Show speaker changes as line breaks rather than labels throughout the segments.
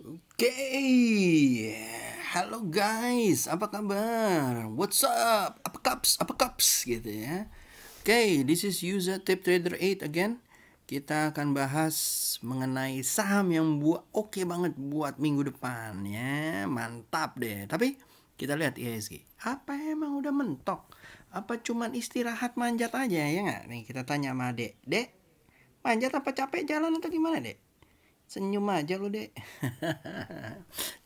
Oke, halo guys, apa kabar? What's up? Apa kaps? Apa kaps? Gitu ya. Oke, this is Yuza Tip Trader 8 again. Kita akan bahas mengenai saham yang oke banget buat minggu depan ya. Mantap deh. Tapi kita lihat IHSG. Apa emang udah mentok? Apa cuman istirahat manjat aja ya nggak? Nih kita tanya sama Dek. Dek, manjat apa capek jalan atau gimana, Dek? Senyum aja lu, Dek.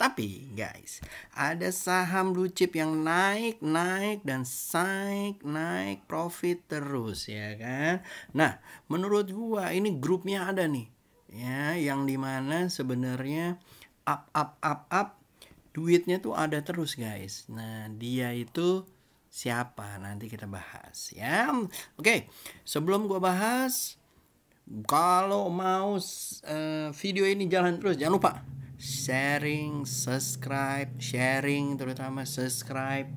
Tapi guys, ada saham blue chip yang naik dan naik profit terus ya kan. Nah, menurut gua ini grupnya ada nih. Ya, yang dimana sebenarnya up, duitnya tuh ada terus guys. Nah, dia itu siapa? Nanti kita bahas ya. Oke, sebelum gua bahas, kalau mau video ini jalan terus, jangan lupa sharing, terutama subscribe,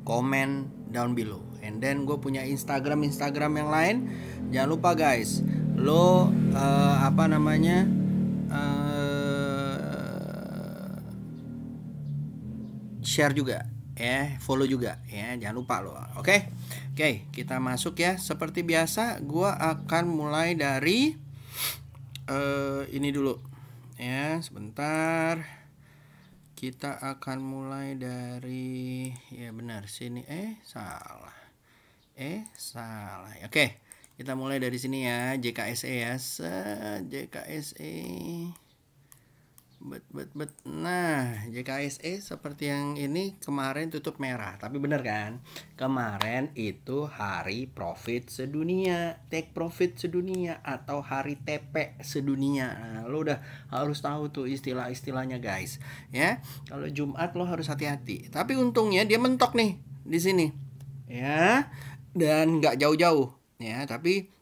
komen down below. And then gue punya Instagram yang lain. Jangan lupa guys, lo share juga ya, follow juga ya, jangan lupa lo. Oke, kita masuk ya. Seperti biasa, gua akan mulai dari ini dulu ya, sebentar. Kita akan mulai dari, ya benar sini, salah. Oke, kita mulai dari sini ya, JKSE ya, JKSE. Nah, JKSE seperti yang ini kemarin tutup merah. Tapi bener kan? Kemarin itu hari profit sedunia, take profit sedunia, atau hari TP sedunia. Nah, lo udah harus tahu tuh istilah-istilahnya guys. Ya, kalau Jumat lo harus hati-hati. Tapi untungnya dia mentok nih di sini. Ya, dan nggak jauh-jauh. Ya, tapi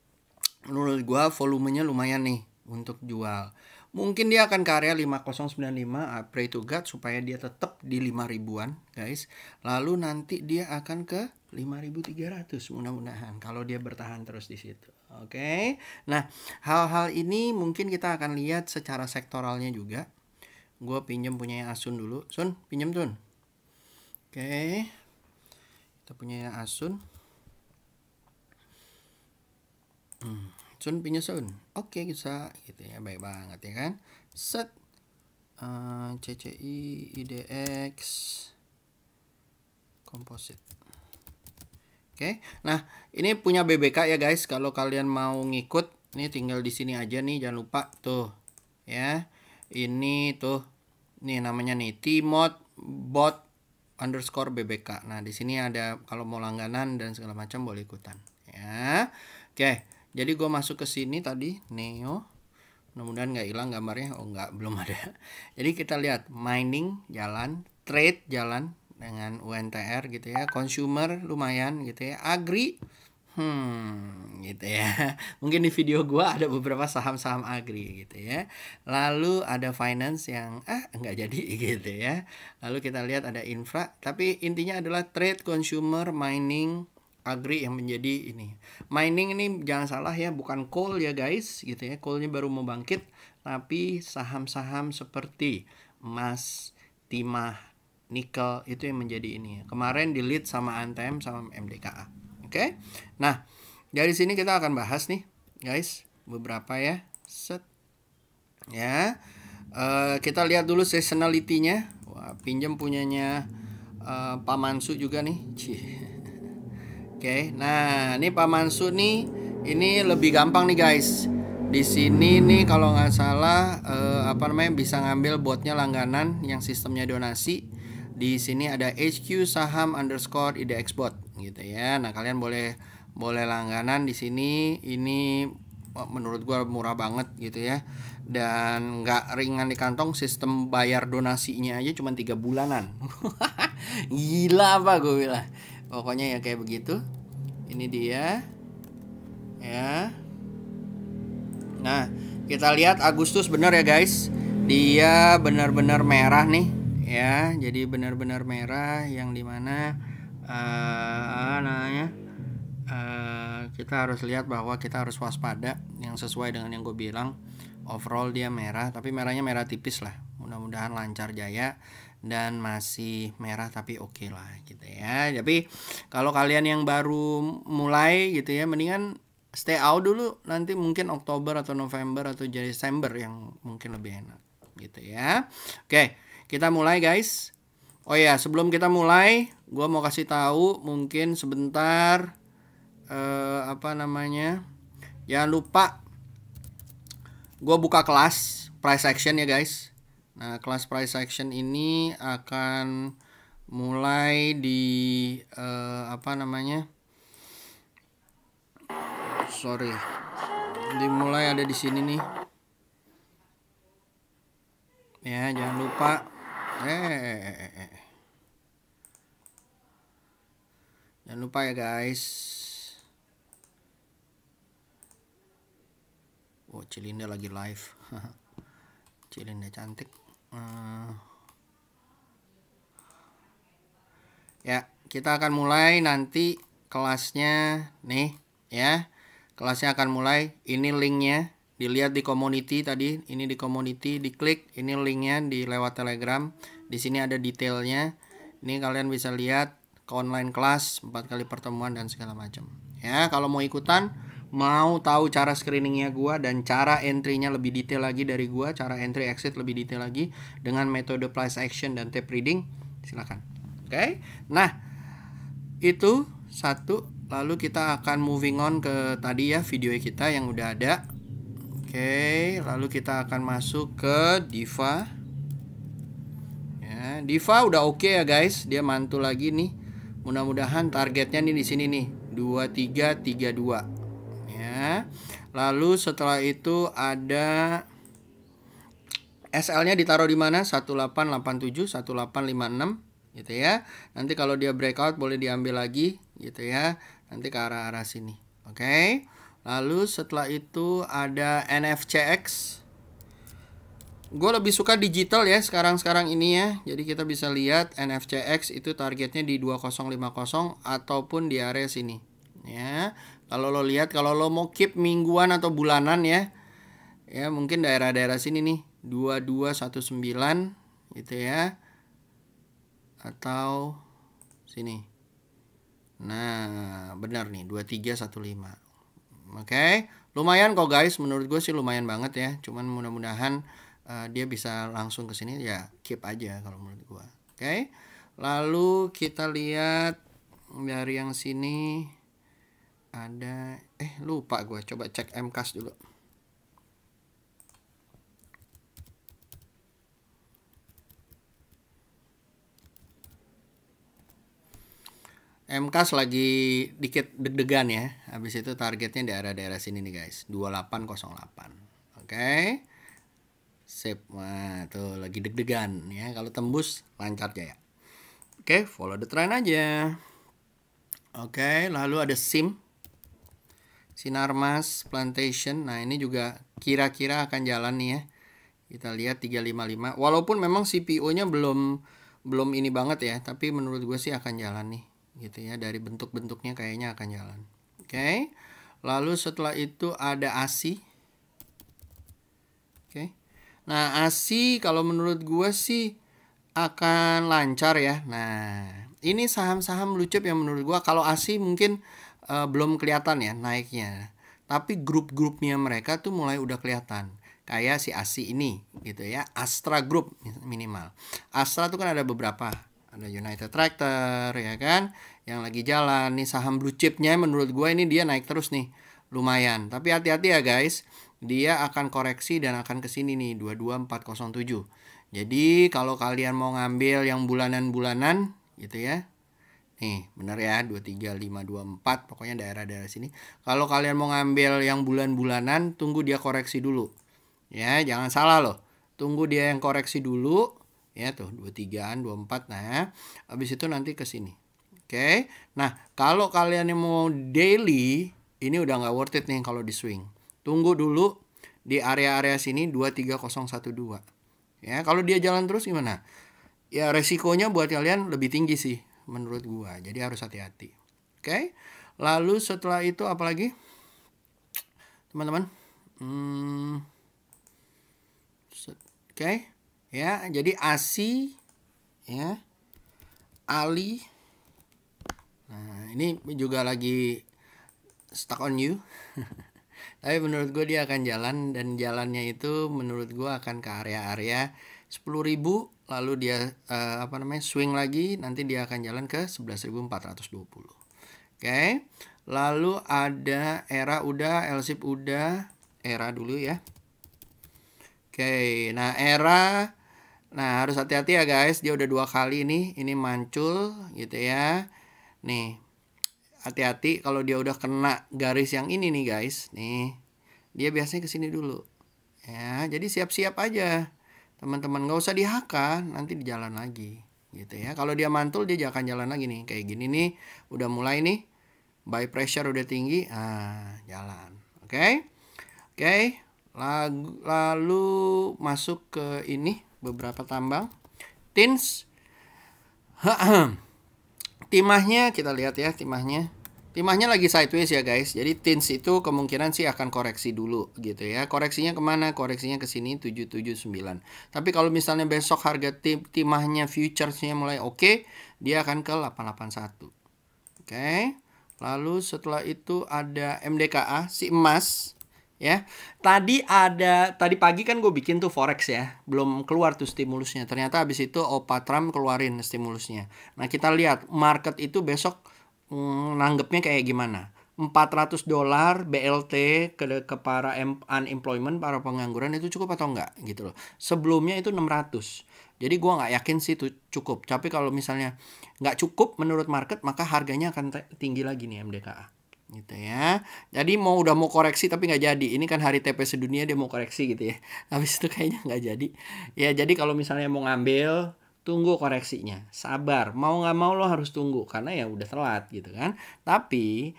menurut gua volumenya lumayan nih untuk jual. Mungkin dia akan ke area 5095, I pray to God supaya dia tetap di 5 ribuan guys. Lalu nanti dia akan ke 5300 mudah-mudahan kalau dia bertahan terus di situ. Oke. Nah, hal-hal ini mungkin kita akan lihat secara sektoralnya juga. Gue pinjem punya Asun dulu. Sun, pinjem Sun. Oke. Kita punya Asun. Sun punya Sun. Oke, bisa gitu ya, baik banget ya kan. Set CCI IDX komposit. Oke. Nah, ini punya BBK ya guys. Kalau kalian mau ngikut, ini tinggal di sini aja nih, jangan lupa tuh. Ya. Ini tuh. Nih namanya nih Tmod bot underscore BBK. Nah, di sini ada kalau mau langganan dan segala macam boleh ikutan ya. Oke. Jadi gue masuk ke sini tadi, Neo. Mudah-mudahan nggak hilang gambarnya. Oh nggak, belum ada. Jadi kita lihat mining jalan, trade jalan dengan UNTR gitu ya. Consumer lumayan gitu ya. Agri, gitu ya. Mungkin di video gue ada beberapa saham-saham agri gitu ya. Lalu ada finance yang nggak jadi gitu ya. Lalu kita lihat ada infra. Tapi intinya adalah trade, consumer, mining, agri yang menjadi ini. Mining ini jangan salah ya, bukan coal ya guys gitu ya. Coalnya baru mau bangkit, tapi saham-saham seperti emas, timah, nikel itu yang menjadi ini. Kemarin di lead sama Anthem sama MDKA. Oke. Nah, dari sini kita akan bahas nih guys beberapa ya. Set. Ya. Kita lihat dulu seasonality-nya. Wah, pinjam punyanya Pak Mansu juga nih. Oke, nah ini Pak Mansu nih, ini lebih gampang nih guys. Di sini nih kalau nggak salah bisa ngambil botnya langganan yang sistemnya donasi. Di sini ada HQ saham underscore IDX bot gitu ya. Nah kalian boleh langganan di sini. Ini menurut gua murah banget gitu ya. Dan nggak ringan di kantong, sistem bayar donasinya aja cuma 3 bulanan. Gila apa gue bilang. Pokoknya ya kayak begitu. Ini dia ya. Nah, kita lihat Agustus benar ya guys. Dia benar-benar merah nih ya. Jadi benar-benar merah yang dimana kita harus lihat bahwa kita harus waspada yang sesuai dengan yang gue bilang. overall dia merah, tapi merahnya merah tipis lah. Mudah-mudahan lancar jaya dan masih merah tapi oke lah gitu ya. Tapi kalau kalian yang baru mulai gitu ya, mendingan stay out dulu, nanti mungkin Oktober atau November atau Desember yang mungkin lebih enak gitu ya. Oke, kita mulai guys. Oh ya, sebelum kita mulai, gue mau kasih tahu mungkin sebentar apa namanya? Jangan lupa gue buka kelas price action ya guys. Nah, kelas price action ini akan mulai di apa namanya? Sorry. Dimulai ada di sini nih. Ya, jangan lupa jangan lupa ya guys. Oh, Cilinda lagi live. Cilinda cantik. Ya, kita akan mulai nanti kelasnya nih ya. Kelasnya akan mulai. Ini linknya. Dilihat di community tadi. Ini di community. Diklik. Ini linknya di lewat Telegram. Di sini ada detailnya. Ini kalian bisa lihat ke online kelas, 4 kali pertemuan dan segala macam. Ya, kalau mau ikutan, mau tahu cara screeningnya gua dan cara entry-nya lebih detail lagi dari gua, cara entry exit lebih detail lagi dengan metode price action dan tape reading, silakan. Oke. Nah, itu satu. Lalu kita akan moving on ke tadi ya video kita yang udah ada. Oke, lalu kita akan masuk ke Diva. Ya, Diva udah oke ya guys, dia mantul lagi nih. Mudah-mudahan targetnya nih di sini nih, 2332. Ya. Lalu setelah itu ada SL-nya ditaruh di mana? 1887, 1856 gitu ya. Nanti kalau dia breakout boleh diambil lagi gitu ya. Nanti ke arah-arah sini. Oke. Lalu setelah itu ada NFCX. Gue lebih suka digital ya sekarang ini ya. Jadi kita bisa lihat NFCX itu targetnya di 2050 ataupun di area sini. Ya. Kalau lo lihat, kalau lo mau keep mingguan atau bulanan ya. Ya, mungkin daerah-daerah sini nih. 2219 gitu ya. Atau sini. Nah, benar nih 2315. Oke. Lumayan kok guys, menurut gue sih lumayan banget ya. Cuman mudah-mudahan dia bisa langsung ke sini ya, keep aja kalau menurut gua. Oke. Lalu kita lihat dari yang sini ada lupa gua, coba cek MCAS dulu. MCAS lagi dikit deg-degan ya. Habis itu targetnya di daerah-daerah sini nih guys, 2808. Oke. Sip. Wah, tuh lagi deg-degan ya. Kalau tembus lancar jaya. Oke, follow the trend aja. Oke, lalu ada SIM. Sinarmas Plantation. Nah, ini juga kira-kira akan jalan nih ya. Kita lihat 355. Walaupun memang CPO-nya belum ini banget ya, tapi menurut gue sih akan jalan nih. Gitu ya, dari bentuk-bentuknya kayaknya akan jalan. Oke. Lalu setelah itu ada ASI. Oke. Nah, ASI kalau menurut gue sih akan lancar ya. Nah, ini saham-saham blue chip yang menurut gue kalau ASI mungkin belum kelihatan ya naiknya. Tapi grup-grupnya mereka tuh mulai udah kelihatan. Kayak si ASI ini gitu ya. Astra Group minimal. Astra tuh kan ada beberapa. Ada United Tractor ya kan. Yang lagi jalan. Nih saham blue chipnya menurut gue ini dia naik terus nih. Lumayan. Tapi hati-hati ya guys. Dia akan koreksi dan akan kesini nih 22407. Jadi kalau kalian mau ngambil yang bulanan-bulanan gitu ya. Nih bener ya 23524 pokoknya daerah-daerah sini. Kalau kalian mau ngambil yang bulan-bulanan tunggu dia koreksi dulu. Ya jangan salah loh. Tunggu dia yang koreksi dulu. Ya tuh 23an 24. Nah habis itu nanti kesini. Oke. Nah kalau kalian yang mau daily ini udah nggak worth it nih kalau di swing. Tunggu dulu di area-area sini 23012. Ya, kalau dia jalan terus gimana? Ya resikonya buat kalian lebih tinggi sih menurut gua. Jadi harus hati-hati. Oke. Lalu setelah itu apalagi? Teman-teman? Oke. Ya, jadi ASI ya. Ali. Nah, ini juga lagi stuck on you. Tapi menurut gue dia akan jalan, dan jalannya itu menurut gue akan ke area-area 10.000, lalu dia swing lagi, nanti dia akan jalan ke 11.420. Oke. Lalu ada ERA udah, LSIP udah, ERA dulu ya. Oke, nah ERA, nah harus hati-hati ya guys, dia udah 2 kali ini muncul gitu ya. Nih, hati-hati kalau dia udah kena garis yang ini nih guys. Nih, dia biasanya kesini dulu. Ya, jadi siap-siap aja. Teman-teman nggak usah di-HK, nanti di jalan lagi. Gitu ya. Kalau dia mantul dia akan jalan lagi nih. Kayak gini nih, udah mulai nih. Buy pressure udah tinggi, jalan. Oke. Oke. Lalu masuk ke ini beberapa tambang. TINS. Timahnya kita lihat ya, timahnya lagi sideways ya guys. Jadi TINS itu kemungkinan sih akan koreksi dulu gitu ya. Koreksinya kemana? Koreksinya ke sini 779. Tapi kalau misalnya besok harga timahnya futuresnya mulai oke, dia akan ke 881. Oke. Lalu setelah itu ada MDKA si emas ya. Tadi pagi kan gue bikin tuh forex ya, belum keluar tuh stimulusnya. Ternyata habis itu Opa Trump keluarin stimulusnya. Nah, kita lihat market itu besok nanggepnya kayak gimana. $400 BLT ke para unemployment, para pengangguran itu cukup atau enggak gitu loh. Sebelumnya itu 600. Jadi gue nggak yakin sih itu cukup. Tapi kalau misalnya nggak cukup menurut market, maka harganya akan tinggi lagi nih MDKA. Gitu ya. Jadi udah mau koreksi tapi nggak jadi. Ini kan hari TP sedunia dia mau koreksi gitu ya. Habis itu kayaknya nggak jadi. Ya jadi kalau misalnya mau ngambil, tunggu koreksinya. Sabar. Mau nggak mau lo harus tunggu. Karena ya udah telat gitu kan. Tapi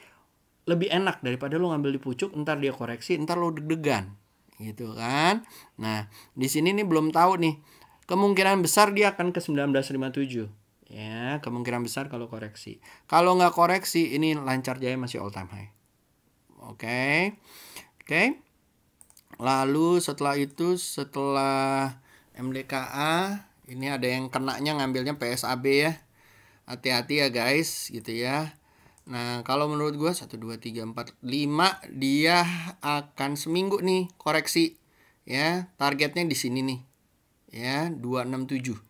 lebih enak daripada lo ngambil di pucuk, ntar dia koreksi, ntar lo deg-degan. Gitu kan. Nah di sini nih belum tahu nih. Kemungkinan besar dia akan ke 1957. Ya, kemungkinan besar kalau koreksi. Kalau nggak koreksi, ini Lancar Jaya masih all time high. Oke. Oke. Lalu setelah itu, setelah MDKA, ini ada yang kenanya ngambilnya PSAB ya. Hati-hati ya guys, gitu ya. Nah, kalau menurut gue 1, 2, 3, 4, 5 dia akan seminggu nih koreksi. Ya, targetnya di sini nih. Ya, 267.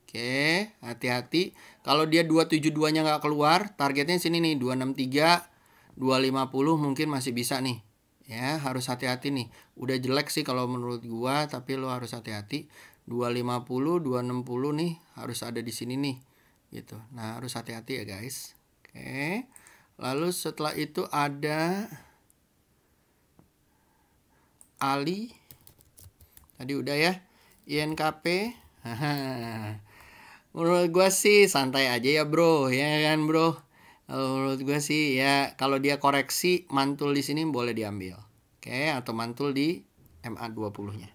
Oke, hati-hati. Kalau dia 272-nya nggak keluar, targetnya sini nih, 263, 250 mungkin masih bisa nih. Ya, harus hati-hati nih. Udah jelek sih kalau menurut gua, tapi lo harus hati-hati. 250, 260 nih harus ada di sini nih. Gitu. Nah, harus hati-hati ya, guys. Oke. Lalu setelah itu ada Ali. Tadi udah ya. INKP. Menurut gue sih santai aja ya bro, ya kan bro. Menurut gue sih ya kalau dia koreksi mantul di sini boleh diambil. Oke, atau mantul di MA20-nya.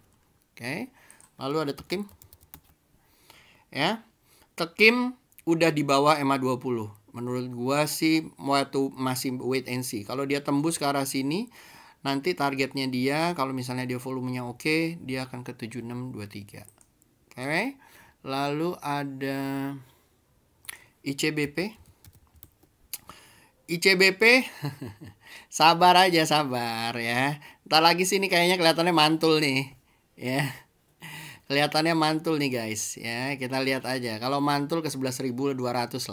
Oke. Lalu ada Tekim. Ya. Tekim udah di bawah MA20. Menurut gue sih masih wait and see. Kalau dia tembus ke arah sini, nanti targetnya dia kalau misalnya dia volumenya oke, dia akan ke 7623. Oke. Lalu ada ICBP. ICBP sabar aja, sabar ya. Ntar lagi sini kayaknya kelihatannya mantul nih. Ya. Kelihatannya mantul nih guys ya. Kita lihat aja. Kalau mantul ke 11.200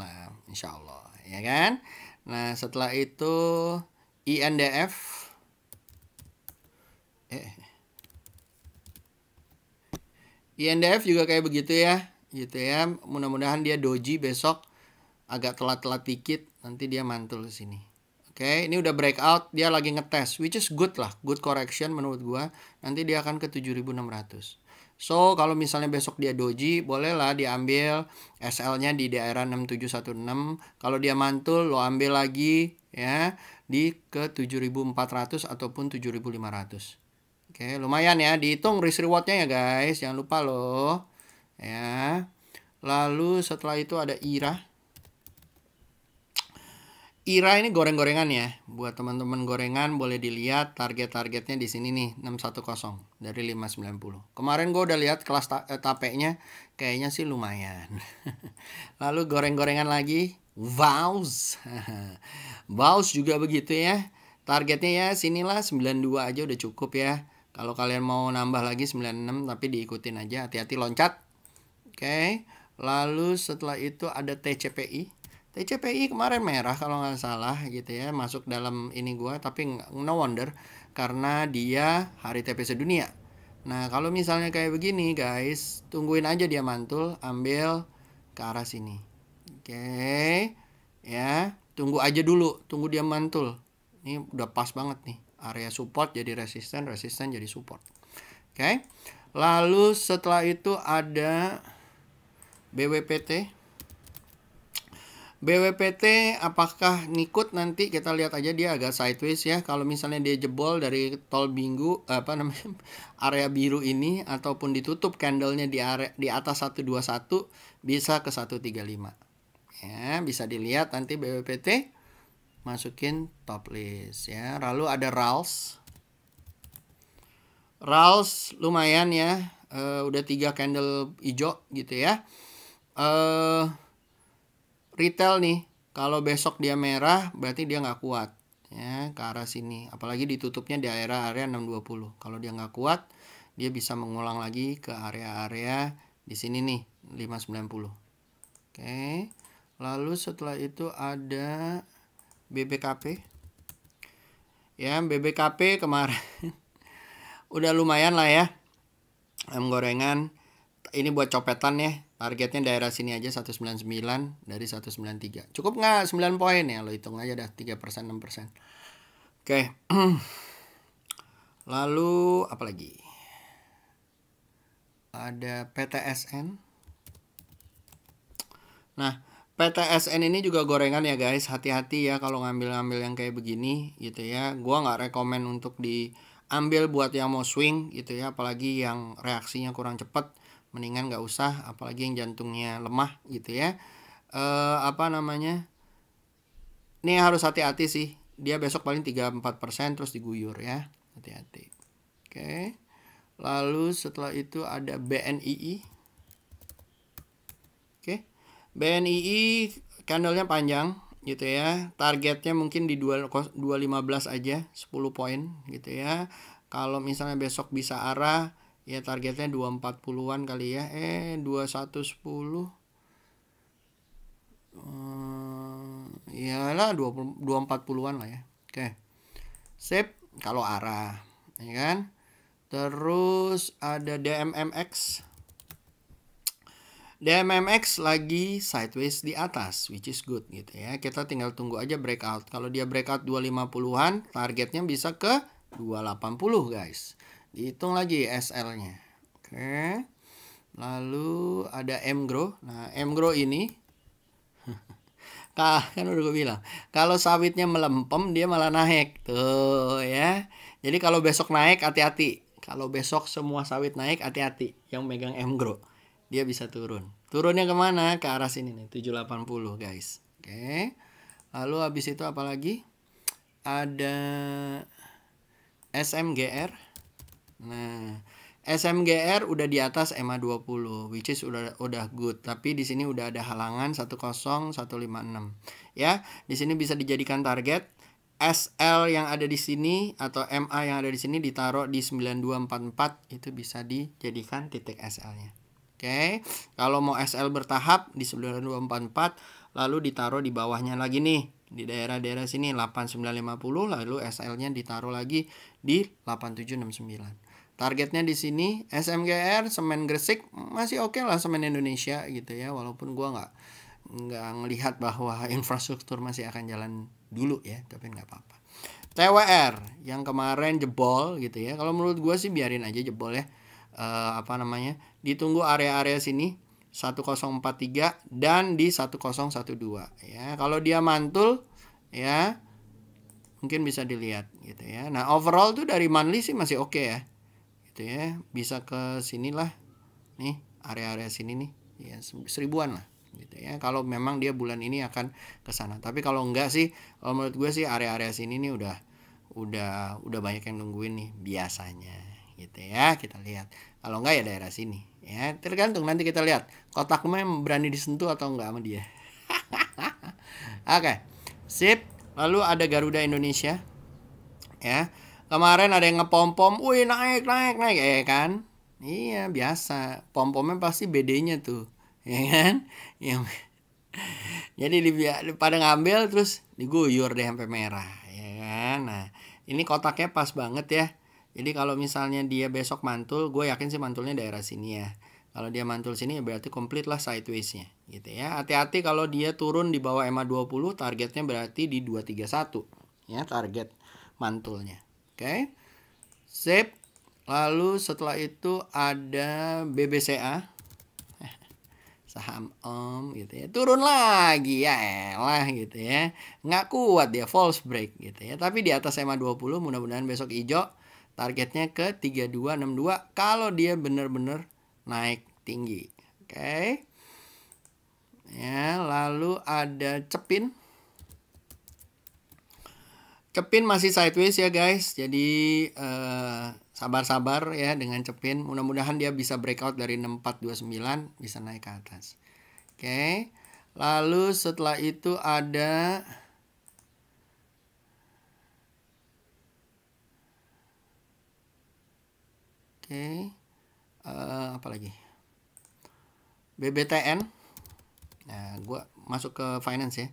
lah, insya Allah ya kan. Nah, setelah itu INDF. INDF juga kayak begitu ya, gitu ya. Mudah-mudahan dia doji besok agak telat-telat dikit, nanti dia mantul ke sini. Oke, ini udah breakout, dia lagi ngetes, which is good lah, good correction menurut gua. Nanti dia akan ke 7.600. So, kalau misalnya besok dia doji, bolehlah diambil SL-nya di daerah 6716. Kalau dia mantul, lo ambil lagi ya di ke 7.400 ataupun 7.500. Oke, lumayan ya. Dihitung risk rewardnya ya guys. Jangan lupa loh. Ya. Lalu setelah itu ada IRA. IRA ini goreng-gorengan ya. Buat teman-teman gorengan boleh dilihat target-targetnya di sini nih 610 dari 590. Kemarin gue udah lihat kelas tapenya kayaknya sih lumayan. Lalu goreng-gorengan lagi, Vaus. Vaus juga begitu ya. Targetnya ya sinilah 92 aja udah cukup ya. Kalau kalian mau nambah lagi 96 tapi diikutin aja, hati-hati loncat. Oke. Lalu setelah itu ada TCPI. TCPI kemarin merah kalau nggak salah gitu ya, masuk dalam ini gua, tapi no wonder karena dia hari TP sedunia. Nah kalau misalnya kayak begini guys, tungguin aja dia mantul, ambil ke arah sini. Oke ya, tunggu aja dulu, tunggu dia mantul. Ini udah pas banget nih, area support jadi resisten, resisten jadi support. Oke, lalu setelah itu ada BWPT. BWPT apakah ngikut, nanti kita lihat aja, dia agak sideways ya. Kalau misalnya dia jebol dari tol minggu area biru ini ataupun ditutup candlenya di atas 121 bisa ke 135. Ya, bisa dilihat nanti BWPT masukin top list ya. Lalu ada RALS. RALS lumayan ya. Udah 3 candle hijau gitu ya. Retail nih, kalau besok dia merah berarti dia nggak kuat ya ke arah sini, apalagi ditutupnya di area 620. Kalau dia nggak kuat, dia bisa mengulang lagi ke area-area di sini nih 590. Oke, lalu setelah itu ada BBKP ya. BBKP kemarin udah lumayan lah ya, gorengan. Ini buat copetan ya, targetnya daerah sini aja 199 dari 193. Cukup nggak 9 poin ya, lo hitung aja dah 3%, 6%. Oke. Lalu apa lagi? Ada PTSN. Nah, PTSN ini juga gorengan ya guys, hati-hati ya kalau ngambil-ngambil yang kayak begini gitu ya. Gua nggak rekomen untuk diambil buat yang mau swing gitu ya, apalagi yang reaksinya kurang cepat. Mendingan nggak usah, apalagi yang jantungnya lemah gitu ya. Ini harus hati-hati sih. Dia besok paling 3-4% terus diguyur ya. Hati-hati. Oke. Lalu setelah itu ada BNII. Oke. BNII candlenya panjang gitu ya. Targetnya mungkin di 215 aja, 10 poin gitu ya. Kalau misalnya besok bisa arah, ya targetnya 240-an kali ya. 2110. Iyalah 240-an lah ya. Oke. Sip, kalau arah, ya kan? Terus ada DMMX. DMMX lagi sideways di atas, which is good gitu ya. Kita tinggal tunggu aja breakout. Kalau dia breakout 250-an, targetnya bisa ke 280 guys. Dihitung lagi SL-nya. Oke. Lalu ada MGRO. Nah, MGRO ini kan udah gue bilang, kalau sawitnya melempem dia malah naik. Tuh ya. Jadi kalau besok naik hati-hati. Kalau besok semua sawit naik hati-hati. Yang megang MGRO, dia bisa turun. Turunnya kemana? Ke arah sini nih, 780 guys. Oke. Lalu habis itu apa lagi? Ada SMGR. Nah, SMGR udah di atas EMA 20, which is udah good. Tapi di sini udah ada halangan 10156. Ya, di sini bisa dijadikan target. SL yang ada di sini atau MA yang ada di sini ditaruh di 9244, itu bisa dijadikan titik SL-nya. Oke. Kalau mau SL bertahap di 9244, lalu ditaruh di bawahnya lagi nih, di daerah-daerah sini 8950, lalu SL-nya ditaruh lagi di 8769. Targetnya di sini SMGR, semen Gresik masih oke lah, semen Indonesia gitu ya, walaupun gua nggak ngelihat bahwa infrastruktur masih akan jalan dulu ya, tapi nggak apa-apa. TWR yang kemarin jebol gitu ya, kalau menurut gua sih biarin aja jebol ya. Ditunggu area-area sini 1043 dan di 1012 ya. Kalau dia mantul ya mungkin bisa dilihat gitu ya. Nah, overall tuh dari monthly sih masih oke ya. Gitu ya. Bisa ke sinilah. Nih, area-area sini nih. Ya, 1000-an lah. gitu ya. Kalau memang dia bulan ini akan ke sana. Tapi kalau enggak sih, kalau menurut gue sih area-area sini nih udah banyak yang nungguin nih biasanya gitu ya. Kita lihat. Kalau enggak ya daerah sini ya. Tergantung, nanti kita lihat kotaknya berani disentuh atau enggak sama dia. Oke. Sip. Lalu ada Garuda Indonesia. Ya. Kemarin ada yang ngepom-pom, wih naik ya kan? Iya, biasa. Pom-pomnya pasti BD-nya tuh. Ya kan? Yang jadi pada ngambil terus diguyur deh sampai merah, ya kan? Nah, ini kotaknya pas banget ya. Jadi kalau misalnya dia besok mantul, gue yakin sih mantulnya daerah sini ya. Kalau dia mantul sini ya berarti komplit lah sideways-nya gitu ya. Hati-hati kalau dia turun di bawah EMA 20, targetnya berarti di 231 ya, target mantulnya. Oke. Sip. Lalu setelah itu ada BBCA. Saham Om gitu ya. Turun lagi ya elah gitu ya. Nggak kuat dia, false break gitu ya. Tapi di atas EMA 20 mudah-mudahan besok hijau. Targetnya ke 3262 kalau dia benar-benar naik tinggi. Oke. Ya, lalu ada Cepin. Cepin masih sideways ya guys. Jadi sabar-sabar ya dengan Cepin. Mudah-mudahan dia bisa breakout dari 6429 bisa naik ke atas. Oke. Lalu setelah itu ada apa lagi? BBTN. Nah, gua masuk ke finance ya.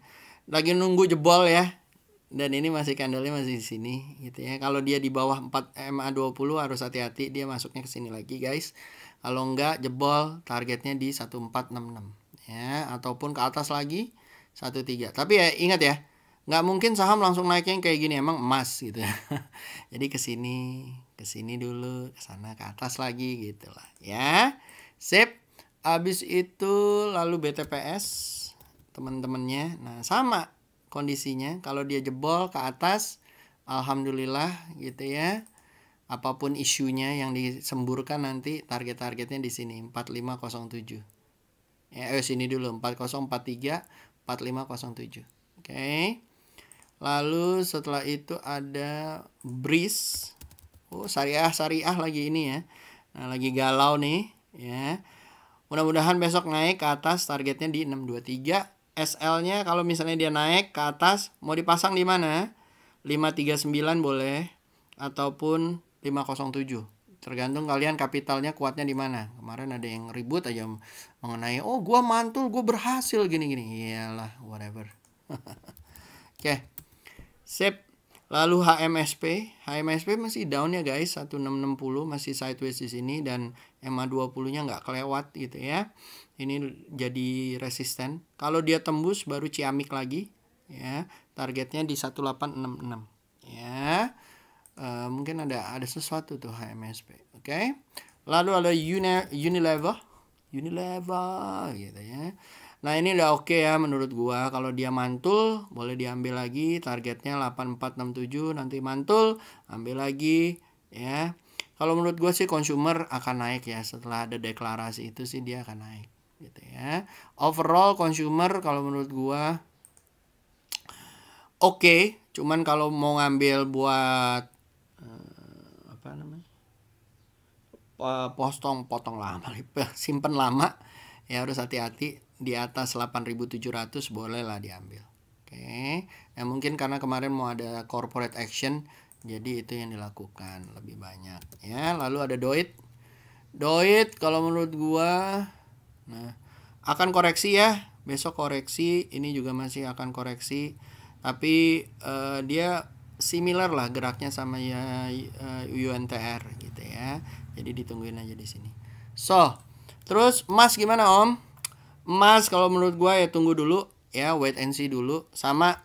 Lagi nunggu jebol ya. Dan ini masih candlenya masih di sini gitu ya. Kalau dia di bawah 4 MA20 harus hati-hati, dia masuknya ke sini lagi guys. Kalau enggak jebol targetnya di 1466 ya, ataupun ke atas lagi 13. Tapi ya ingat ya, nggak mungkin saham langsung naiknya kayak gini, emang emas gitu ya. Jadi ke sini dulu, ke sana, ke atas lagi gitu lah ya. Sip. Habis itu lalu BTPS teman-temannya. Nah, sama kondisinya, kalau dia jebol ke atas alhamdulillah gitu ya. Apapun isunya yang disemburkan nanti target-targetnya di sini 4507. Ya, sini dulu 4043 4507. Oke. Lalu setelah itu ada Breeze. Oh, syariah lagi ini ya. Nah, lagi galau nih ya. Mudah-mudahan besok naik ke atas, targetnya di 623. SL-nya kalau misalnya dia naik ke atas, mau dipasang di mana? 539 boleh ataupun 507. Tergantung kalian kapitalnya kuatnya di mana. Kemarin ada yang ribut aja mengenai gua mantul, gua berhasil gini-gini. Iyalah, whatever. Oke. Sip. Lalu HMSP masih down ya guys, 1660 masih sideways di sini dan EMA 20-nya nggak kelewat gitu ya. Ini jadi resisten. Kalau dia tembus baru ciamik lagi ya. Targetnya di 1866 ya. Mungkin ada sesuatu tuh HMSP. Oke. Lalu ada Unilever gitu ya. Nah, ini udah oke ya menurut gua. Kalau dia mantul boleh diambil lagi, targetnya 8467, nanti mantul ambil lagi ya. Kalau menurut gua sih consumer akan naik ya, setelah ada deklarasi itu sih dia akan naik gitu ya. Overall consumer kalau menurut gua oke, cuman kalau mau ngambil buat apa namanya? Potong lama, simpen lama ya harus hati-hati. Di atas 8.700 boleh lah diambil. Oke. Nah, mungkin karena kemarin mau ada corporate action, jadi itu yang dilakukan lebih banyak ya. Lalu ada Doit kalau menurut gua akan koreksi ya. Besok koreksi, ini juga masih akan koreksi. Tapi dia similar lah geraknya sama ya UNTR gitu ya. Jadi ditungguin aja di sini. So, terus emas gimana Om? Emas kalau menurut gua ya tunggu dulu ya, wait and see dulu. Sama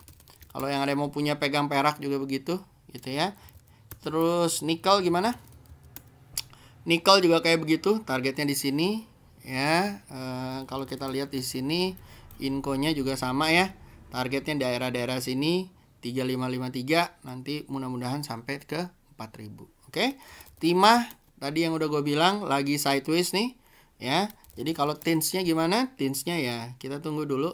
kalau yang ada mau punya pegang perak juga begitu gitu ya. Terus nikel gimana? Nikel juga kayak begitu, targetnya di sini ya. Kalau kita lihat di sini inkonya juga sama ya. Targetnya daerah-daerah sini 3553, nanti mudah-mudahan sampai ke 4000. Oke. Timah tadi yang udah gue bilang lagi sideways nih ya. Jadi kalau tintsnya gimana? Tintsnya ya kita tunggu dulu.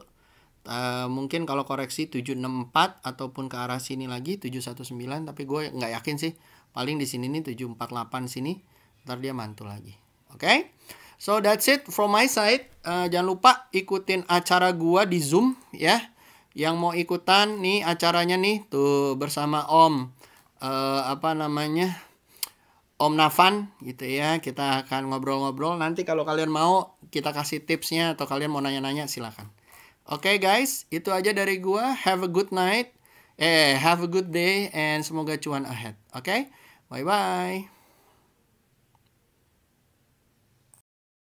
Mungkin kalau koreksi 764 ataupun ke arah sini lagi 719, tapi gue nggak yakin sih. Paling di sini nih 748 sini, ntar dia mantul lagi. Oke? So that's it from my side. Jangan lupa ikutin acara gua di Zoom ya. Yang mau ikutan nih acaranya nih tuh bersama Om apa namanya? Om Nafan gitu ya. Kita akan ngobrol-ngobrol. Nanti kalau kalian mau kita kasih tipsnya atau kalian mau nanya-nanya silakan. Oke guys, itu aja dari gua. Have a good night. Have a good day and semoga cuan ahead. Oke? Bye bye.